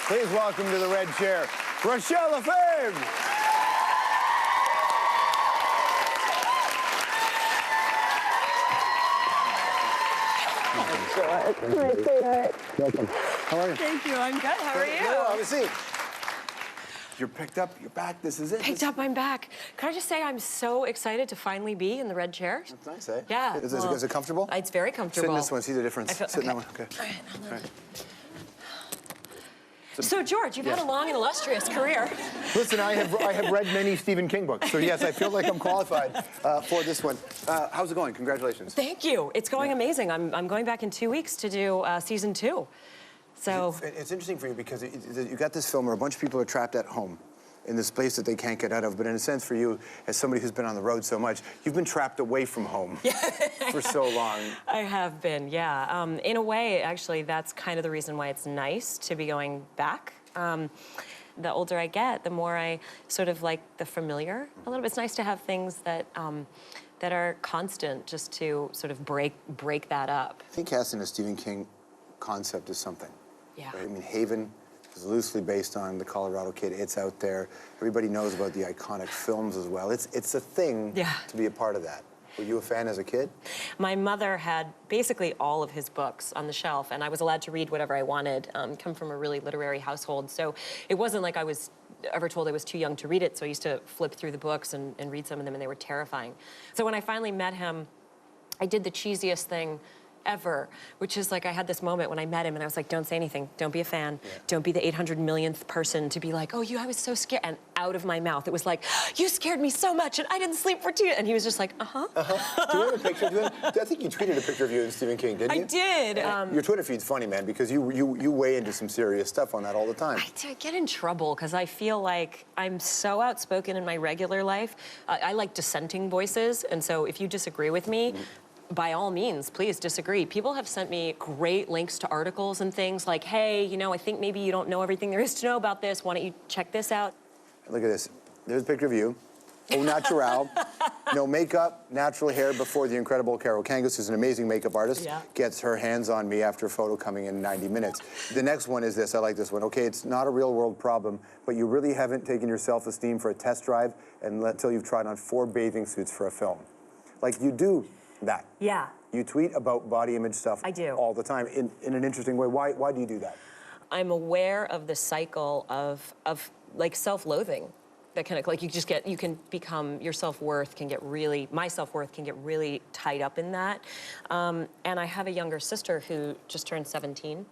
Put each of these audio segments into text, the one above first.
Please welcome to the red chair, Rachelle Lefevre. My sweetheart. Welcome. How are you? Thank you. I'm good. How are you? Have a seat. You're picked up. You're back. This is it. Picked up. I'm back. Can I just say I'm so excited to finally be in the red chair? That's nice, eh? Yeah. Is it comfortable? It's very comfortable. Sit in this one. See the difference. Sit in that one. Okay. All right. All right. So, George, you've had a long and illustrious career. Listen, I have read many Stephen King books, so yes, I feel like I'm qualified for this one. How's it going? Congratulations. Thank you. It's going amazing. I'm going back in 2 weeks to do season 2. So it's interesting for you because you got this film where a bunch of people are trapped at home in this place that they can't get out of. But in a sense, for you, as somebody who's been on the road so much, you've been trapped away from home for so long. I have been, yeah. In a way, actually, that's kind of the reason why it's nice to be going back. The older I get, the more I sort of like the familiar a little bit. It's nice to have things that that are constant, just to sort of break that up. I think casting a Stephen King concept is something. Yeah. Right? I mean, Haven is loosely based on the Colorado Kid. It's out there. Everybody knows about the iconic films as well. It's a thing to be a part of that. Were you a fan as a kid? My mother had basically all of his books on the shelf, and I was allowed to read whatever I wanted. Come from a really literary household, so it wasn't like I was ever told I was too young to read it, so I used to flip through the books and read some of them, and they were terrifying. So when I finally met him, I did the cheesiest thing ever, which is like I had this moment when I met him and I was like, don't say anything, don't be a fan, don't be the 800 millionth person to be like, oh, I was so scared, and out of my mouth it was like, you scared me so much and I didn't sleep for 2, and he was just like, uh-huh. Do you have a picture? I think you tweeted a picture of you and Stephen King, didn't you? I did. Your Twitter feed's funny, man, because you weigh into some serious stuff on that all the time. I get in trouble because I feel like I'm so outspoken in my regular life. I like dissenting voices, and so if you disagree with me, by all means, please disagree. People have sent me great links to articles and things like, hey, I think maybe you don't know everything there is to know about this. Why don't you check this out? Look at this. There's a picture of you. Au natural. No makeup, natural hair before the incredible Carol Kangas, who's an amazing makeup artist, gets her hands on me after a photo coming in 90 minutes. The next one is this. I like this one. Okay, it's not a real world problem, but you really haven't taken your self-esteem for a test drive until you've tried on 4 bathing suits for a film. Like, you do that. Yeah. You tweet about body image stuff I do. all the time in an interesting way. Why do you do that? I'm aware of the cycle of like self-loathing. That kind of like you can become, your self-worth can get really, my self-worth can get really tied up in that. And I have a younger sister who just turned 17.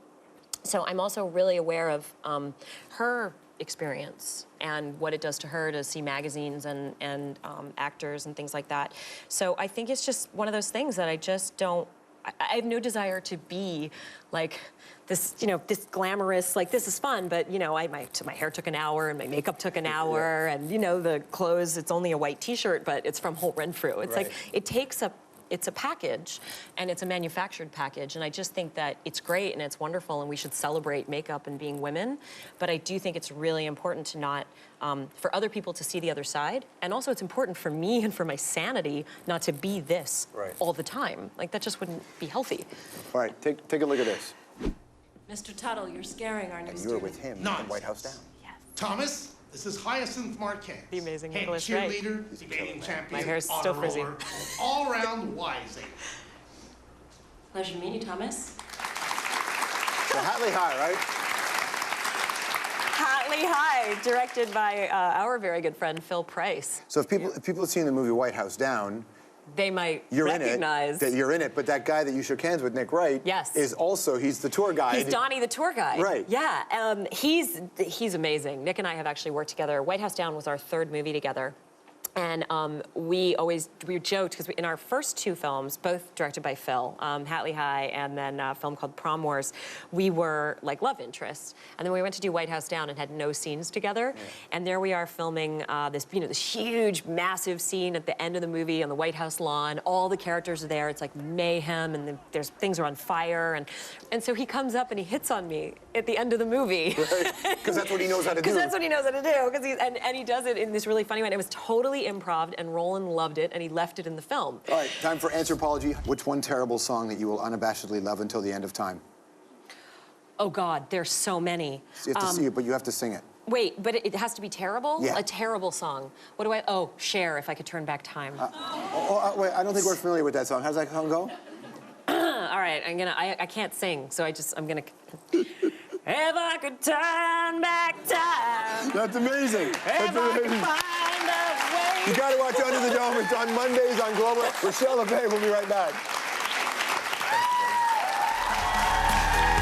So I'm also really aware of her experience and what it does to her to see magazines and actors and things like that. So I think it's just one of those things that I just don't, I have no desire to be like this, this glamorous, like this is fun, but my hair took an hour and my makeup took an hour and the clothes, it's only a white t-shirt, but it's from Holt Renfrew. It's like, it's a package, and it's a manufactured package, and I just think that it's great and it's wonderful, and we should celebrate makeup and being women, but I do think it's really important to not, for other people to see the other side, and also it's important for me and for my sanity not to be this all the time. Like, that just wouldn't be healthy. All right, take a look at this. Mr. Tuttle, you're scaring our new And you were with him in White House Down. Yes. Thomas, this is Hyacinth Marquez. The amazing head Nicholas Ray. cheerleader, debating champion, My hair's honor still frizzy. roller, all-around wise ape. Pleasure to meet you, Thomas. So Hatley High, right? Hatley High, directed by our very good friend, Phil Price. So if people have seen the movie White House Down, They might you're recognize... you're in it, but that guy that you shook hands with, Nick Wright, is also, he's the tour guide. He's Donnie the tour guide. Right. Yeah, he's amazing. Nick and I have actually worked together. White House Down was our 3rd movie together. And we joked, because in our first 2 films, both directed by Phil, Hatley High and then a film called Prom Wars, we were like love interests. And then we went to do White House Down and had no scenes together. Yeah. And there we are filming this huge, massive scene at the end of the movie on the White House lawn. All the characters are there. It's like mayhem, and there's things are on fire. And so he comes up and he hits on me at the end of the movie. Right, because that's what he knows how to do. Because that's what he knows how to do. And he does it in this really funny way. And it was totally improv, and Roland loved it, and he left it in the film. All right, time for Anthropology. Which one terrible song that you will unabashedly love until the end of time? Oh God, there's so many. You have to see it, but you have to sing it. Wait, but it has to be terrible? Yeah. A terrible song. What do I, oh, Cher, If I Could Turn Back Time. Wait, I don't think we're familiar with that song. How does that song go? All right, I can't sing, so I'm gonna. If I could turn back time. That's amazing. If That's I could amazing. find a way. You gotta watch Under the Dome. It's on Mondays on Global. Rachelle Lefevre will be right back.